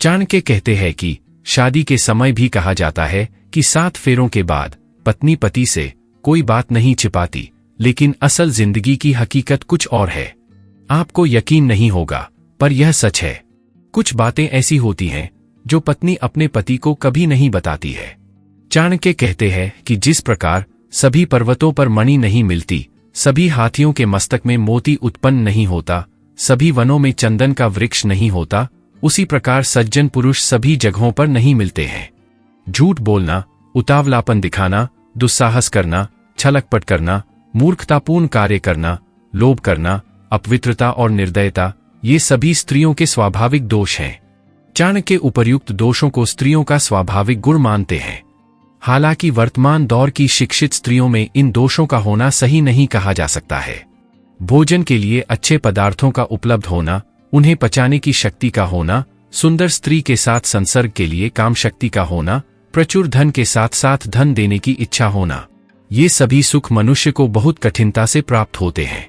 चाणक्य कहते हैं कि शादी के समय भी कहा जाता है कि 7 फेरों के बाद पत्नी पति से कोई बात नहीं छिपाती, लेकिन असल जिंदगी की हकीकत कुछ और है। आपको यकीन नहीं होगा, पर यह सच है। कुछ बातें ऐसी होती हैं जो पत्नी अपने पति को कभी नहीं बताती है। चाणक्य कहते हैं कि जिस प्रकार सभी पर्वतों पर मणि नहीं मिलती, सभी हाथियों के मस्तक में मोती उत्पन्न नहीं होता, सभी वनों में चंदन का वृक्ष नहीं होता, उसी प्रकार सज्जन पुरुष सभी जगहों पर नहीं मिलते हैं। झूठ बोलना, उतावलापन दिखाना, दुस्साहस करना, छलकपट करना, मूर्खतापूर्ण कार्य करना, लोभ करना, अपवित्रता और निर्दयता, ये सभी स्त्रियों के स्वाभाविक दोष हैं। चाणक्य उपर्युक्त दोषों को स्त्रियों का स्वाभाविक गुण मानते हैं। हालांकि वर्तमान दौर की शिक्षित स्त्रियों में इन दोषों का होना सही नहीं कहा जा सकता है। भोजन के लिए अच्छे पदार्थों का उपलब्ध होना, उन्हें पचाने की शक्ति का होना, सुंदर स्त्री के साथ संसर्ग के लिए काम शक्ति का होना, प्रचुर धन के साथ साथ धन देने की इच्छा होना, ये सभी सुख मनुष्य को बहुत कठिनता से प्राप्त होते हैं।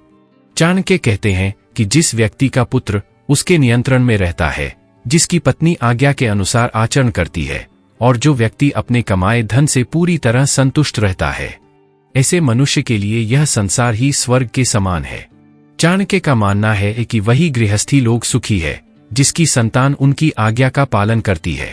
चाणक्य कहते हैं कि जिस व्यक्ति का पुत्र उसके नियंत्रण में रहता है, जिसकी पत्नी आज्ञा के अनुसार आचरण करती है और जो व्यक्ति अपने कमाए धन से पूरी तरह संतुष्ट रहता है, ऐसे मनुष्य के लिए यह संसार ही स्वर्ग के समान है। चाणक्य का मानना है कि वही गृहस्थी लोग सुखी है जिसकी संतान उनकी आज्ञा का पालन करती है।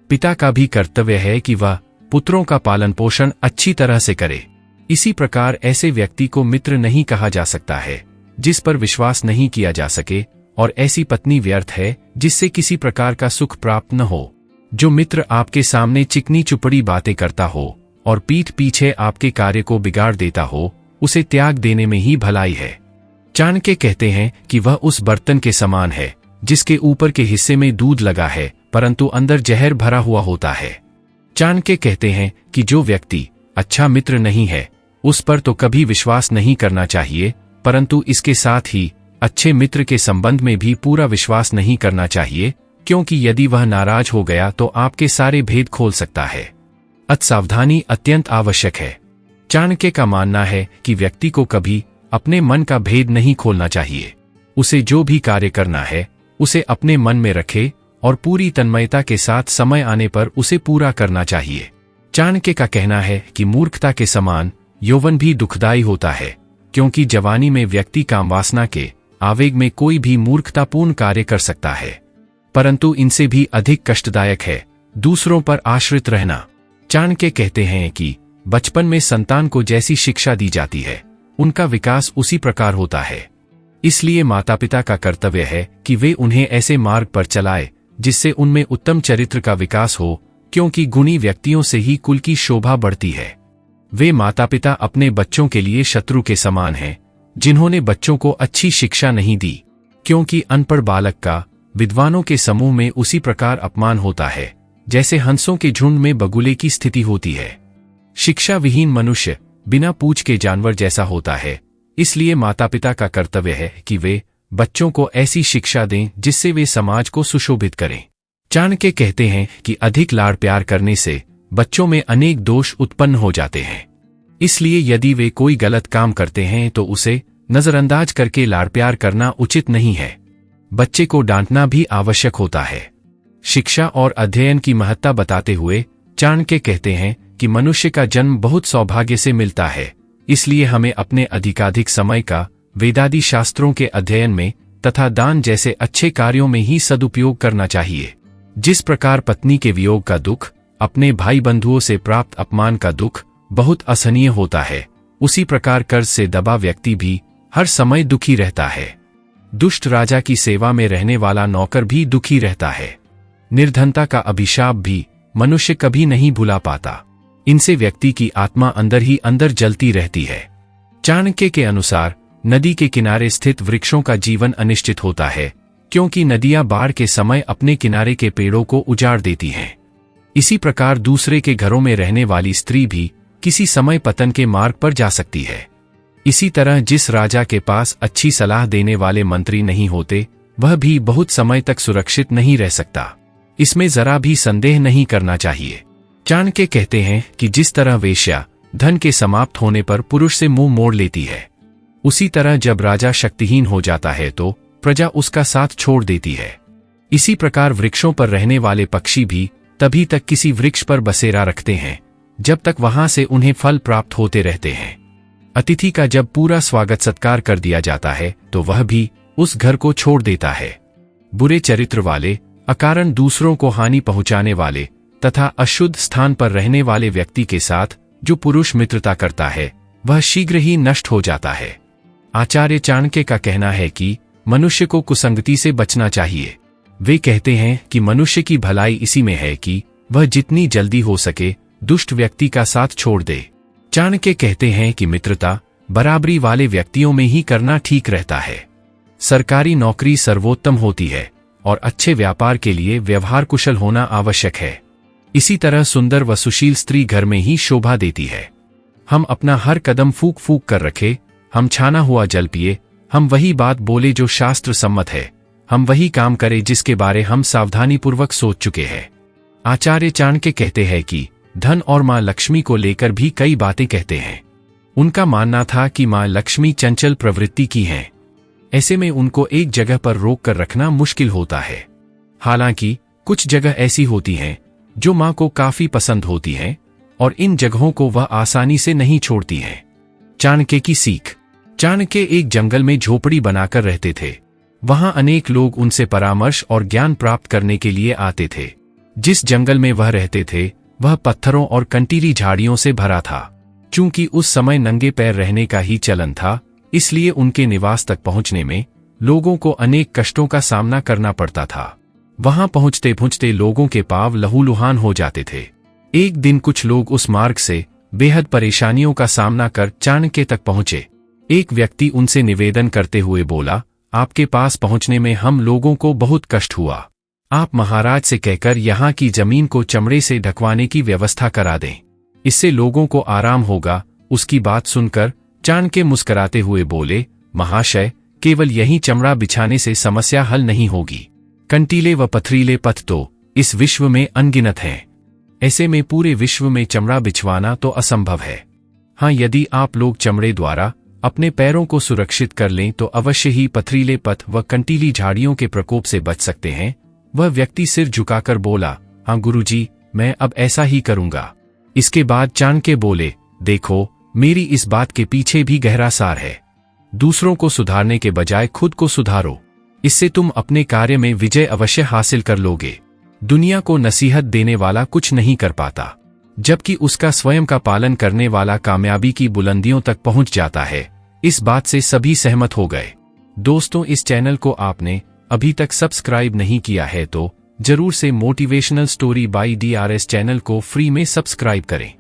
पिता का भी कर्तव्य है कि वह पुत्रों का पालन पोषण अच्छी तरह से करे। इसी प्रकार ऐसे व्यक्ति को मित्र नहीं कहा जा सकता है जिस पर विश्वास नहीं किया जा सके, और ऐसी पत्नी व्यर्थ है जिससे किसी प्रकार का सुख प्राप्त न हो। जो मित्र आपके सामने चिकनी चुपड़ी बातें करता हो और पीठ पीछे आपके कार्य को बिगाड़ देता हो, उसे त्याग देने में ही भलाई है। चाणक्य कहते हैं कि वह उस बर्तन के समान है जिसके ऊपर के हिस्से में दूध लगा है परंतु अंदर जहर भरा हुआ होता है। चाणक्य कहते हैं कि जो व्यक्ति अच्छा मित्र नहीं है उस पर तो कभी विश्वास नहीं करना चाहिए, परंतु इसके साथ ही अच्छे मित्र के संबंध में भी पूरा विश्वास नहीं करना चाहिए, क्योंकि यदि वह नाराज हो गया तो आपके सारे भेद खोल सकता है। अत सावधानी अत्यंत आवश्यक है। चाणक्य का मानना है कि व्यक्ति को कभी अपने मन का भेद नहीं खोलना चाहिए। उसे जो भी कार्य करना है उसे अपने मन में रखे और पूरी तन्मयता के साथ समय आने पर उसे पूरा करना चाहिए। चाणक्य का कहना है कि मूर्खता के समान यौवन भी दुखदायी होता है, क्योंकि जवानी में व्यक्ति कामवासना के आवेग में कोई भी मूर्खतापूर्ण कार्य कर सकता है, परंतु इनसे भी अधिक कष्टदायक है दूसरों पर आश्रित रहना। चाणक्य कहते हैं कि बचपन में संतान को जैसी शिक्षा दी जाती है उनका विकास उसी प्रकार होता है। इसलिए माता पिता का कर्तव्य है कि वे उन्हें ऐसे मार्ग पर चलाए जिससे उनमें उत्तम चरित्र का विकास हो, क्योंकि गुणी व्यक्तियों से ही कुल की शोभा बढ़ती है। वे माता पिता अपने बच्चों के लिए शत्रु के समान हैं जिन्होंने बच्चों को अच्छी शिक्षा नहीं दी, क्योंकि अनपढ़ बालक का विद्वानों के समूह में उसी प्रकार अपमान होता है जैसे हंसों के झुंड में बगुले की स्थिति होती है। शिक्षा विहीन मनुष्य बिना पूछ के जानवर जैसा होता है। इसलिए माता पिता का कर्तव्य है कि वे बच्चों को ऐसी शिक्षा दें जिससे वे समाज को सुशोभित करें। चाणक्य कहते हैं कि अधिक लाड़ प्यार करने से बच्चों में अनेक दोष उत्पन्न हो जाते हैं। इसलिए यदि वे कोई गलत काम करते हैं तो उसे नजरअंदाज करके लाड़ प्यार करना उचित नहीं है। बच्चे को डांटना भी आवश्यक होता है। शिक्षा और अध्ययन की महत्ता बताते हुए चाणक्य कहते हैं कि मनुष्य का जन्म बहुत सौभाग्य से मिलता है, इसलिए हमें अपने अधिकाधिक समय का वेदादि शास्त्रों के अध्ययन में तथा दान जैसे अच्छे कार्यों में ही सदुपयोग करना चाहिए। जिस प्रकार पत्नी के वियोग का दुख, अपने भाई बंधुओं से प्राप्त अपमान का दुख बहुत असहनीय होता है, उसी प्रकार कर्ज से दबा व्यक्ति भी हर समय दुखी रहता है। दुष्ट राजा की सेवा में रहने वाला नौकर भी दुखी रहता है। निर्धनता का अभिशाप भी मनुष्य कभी नहीं भुला पाता। इनसे व्यक्ति की आत्मा अंदर ही अंदर जलती रहती है। चाणक्य के अनुसार नदी के किनारे स्थित वृक्षों का जीवन अनिश्चित होता है, क्योंकि नदियां बाढ़ के समय अपने किनारे के पेड़ों को उजाड़ देती हैं। इसी प्रकार दूसरे के घरों में रहने वाली स्त्री भी किसी समय पतन के मार्ग पर जा सकती है। इसी तरह जिस राजा के पास अच्छी सलाह देने वाले मंत्री नहीं होते, वह भी बहुत समय तक सुरक्षित नहीं रह सकता। इसमें जरा भी संदेह नहीं करना चाहिए। चाणक्य कहते हैं कि जिस तरह वेश्या धन के समाप्त होने पर पुरुष से मुंह मोड़ लेती है, उसी तरह जब राजा शक्तिहीन हो जाता है तो प्रजा उसका साथ छोड़ देती है। इसी प्रकार वृक्षों पर रहने वाले पक्षी भी तभी तक किसी वृक्ष पर बसेरा रखते हैं जब तक वहां से उन्हें फल प्राप्त होते रहते हैं। अतिथि का जब पूरा स्वागत सत्कार कर दिया जाता है तो वह भी उस घर को छोड़ देता है। बुरे चरित्र वाले, अकारण दूसरों को हानि पहुंचाने वाले तथा अशुद्ध स्थान पर रहने वाले व्यक्ति के साथ जो पुरुष मित्रता करता है वह शीघ्र ही नष्ट हो जाता है। आचार्य चाणक्य का कहना है कि मनुष्य को कुसंगति से बचना चाहिए। वे कहते हैं कि मनुष्य की भलाई इसी में है कि वह जितनी जल्दी हो सके दुष्ट व्यक्ति का साथ छोड़ दे। चाणक्य कहते हैं कि मित्रता बराबरी वाले व्यक्तियों में ही करना ठीक रहता है। सरकारी नौकरी सर्वोत्तम होती है और अच्छे व्यापार के लिए व्यवहार कुशल होना आवश्यक है। इसी तरह सुंदर व सुशील स्त्री घर में ही शोभा देती है। हम अपना हर कदम फूंक फूंक कर रखे, हम छाना हुआ जल पिए, हम वही बात बोले जो शास्त्र सम्मत है, हम वही काम करें जिसके बारे हम सावधानीपूर्वक सोच चुके हैं। आचार्य चाणक्य कहते हैं कि धन और मां लक्ष्मी को लेकर भी कई बातें कहते हैं। उनका मानना था कि मां लक्ष्मी चंचल प्रवृत्ति की हैं। ऐसे में उनको एक जगह पर रोक कर रखना मुश्किल होता है। हालांकि कुछ जगह ऐसी होती हैं जो मां को काफी पसंद होती हैं और इन जगहों को वह आसानी से नहीं छोड़ती हैं। चाणक्य की सीख। चाणक्य एक जंगल में झोपड़ी बनाकर रहते थे। वहां अनेक लोग उनसे परामर्श और ज्ञान प्राप्त करने के लिए आते थे। जिस जंगल में वह रहते थे वह पत्थरों और कंटीली झाड़ियों से भरा था। चूंकि उस समय नंगे पैर रहने का ही चलन था, इसलिए उनके निवास तक पहुंचने में लोगों को अनेक कष्टों का सामना करना पड़ता था। वहां पहुंचते पहुंचते लोगों के पांव लहूलुहान हो जाते थे। एक दिन कुछ लोग उस मार्ग से बेहद परेशानियों का सामना कर चाणक्य तक पहुंचे। एक व्यक्ति उनसे निवेदन करते हुए बोला, आपके पास पहुंचने में हम लोगों को बहुत कष्ट हुआ। आप महाराज से कहकर यहाँ की जमीन को चमड़े से ढकवाने की व्यवस्था करा दें, इससे लोगों को आराम होगा। उसकी बात सुनकर चाणक्य मुस्कुराते हुए बोले, महाशय, केवल यही चमड़ा बिछाने से समस्या हल नहीं होगी। कंटीले व पथरीले पथ तो इस विश्व में अनगिनत हैं। ऐसे में पूरे विश्व में चमड़ा बिछवाना तो असंभव है। हाँ, यदि आप लोग चमड़े द्वारा अपने पैरों को सुरक्षित कर लें तो अवश्य ही पथरीले पथ व कंटीली झाड़ियों के प्रकोप से बच सकते हैं। वह व्यक्ति सिर झुकाकर बोला, हाँ गुरुजी, मैं अब ऐसा ही करूंगा। इसके बाद चाणक्य बोले, देखो, मेरी इस बात के पीछे भी गहरा सार है। दूसरों को सुधारने के बजाय खुद को सुधारो, इससे तुम अपने कार्य में विजय अवश्य हासिल कर लोगे। दुनिया को नसीहत देने वाला कुछ नहीं कर पाता, जबकि उसका स्वयं का पालन करने वाला कामयाबी की बुलंदियों तक पहुंच जाता है। इस बात से सभी सहमत हो गए। दोस्तों, इस चैनल को आपने अभी तक सब्सक्राइब नहीं किया है तो जरूर से motivational story by DRS channel को फ्री में सब्सक्राइब करें।